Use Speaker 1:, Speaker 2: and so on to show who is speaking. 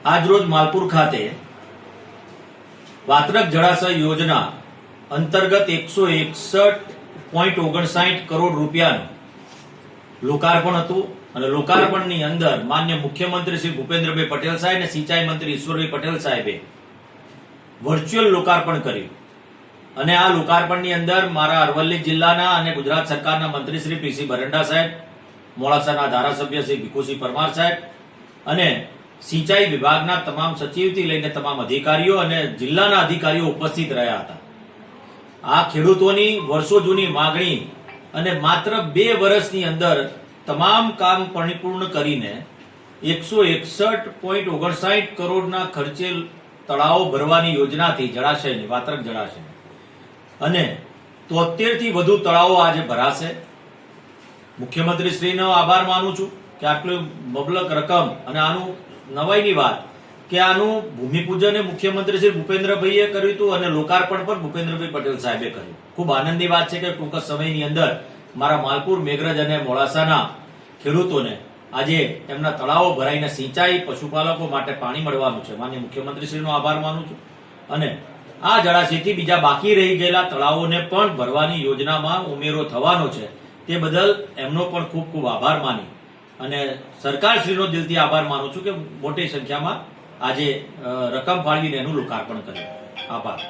Speaker 1: આજરોજ માલપુર ખાતે વાત્રક જળાશય યોજના અંતર્ગત 161.59 કરોડ રૂપિયાનું લોકાર્પણ હતું અને લોકાર્પણની અંદર માન્ય મુખ્યમંત્રી શ્રી ભૂપેન્દ્રભાઈ પટેલ સાહેબ અને સિંચાઈ મંત્રી ઈશ્વરભાઈ પટેલ સાહેબે વર્ચ્યુઅલ લોકાર્પણ કર્યું અને આ લોકાર્પણની અંદર મારા અરવલ્લી જિલ્લાના અને ગુજરાત સરકારના મંત્રી શ્રી પીસી બરંડા સાહેબ, મોડાસાના ધારાસભ્ય શ્રી ભીખુસિંહ પરમાર સાહેબ અને સિંચાઈ વિભાગના તમામ સચિવથી લઈને તમામ અધિકારીઓ અને જિલ્લાના અધિકારીઓ ઉપસ્થિત રહ્યા હતા। આ ખેડૂતોની વર્ષો જૂની માંગણી અને માત્ર 2 વર્ષની અંદર તમામ કામ પરિપૂર્ણ કરીને 161.59 કરોડના ખર્ચે તળાવો ભરવાની યોજનાથી જળાશયની વાત્રક જળાશય અને 73 થી વધુ તળાવો આજે ભરાશે। મુખ્યમંત્રી શ્રીનો આભાર માનું છું કે આટલી મબલક રકમ અને આનું નવાઈની વાત કે આનું ભૂમિપૂજન મુખ્યમંત્રી શ્રી ભૂપેન્દ્રભાઈએ કર્યું હતું અને લોકાર્પણ પણ ભૂપેન્દ્રભાઈ પટેલ સાહેબે કર્યું। ખૂબ આનંદની વાત છે કે ટૂંક સમયની અંદર મારા માલપુર, મેઘરજ અને મોડાસાના ખેડૂતોને આજે એમના તળાવો ભરાઈને સિંચાઈ, પશુપાલકો માટે પાણી મળવાનું છે। માન્ય મુખ્યમંત્રી શ્રીનો આભાર માનું છું અને આ જળાશયથી બીજા બાકી રહી ગયેલા તળાવોને પણ ભરવાની યોજનામાં ઉમેરો થવાનો છે, તે બદલ એમનો પણ ખૂબ ખૂબ આભાર માની અને સરકારશ્રીનો દિલથી આભાર માનું છું કે મોટી સંખ્યામાં આજે રકમ ફાળવીને એનું લોકાર્પણ કર્યું। આભાર।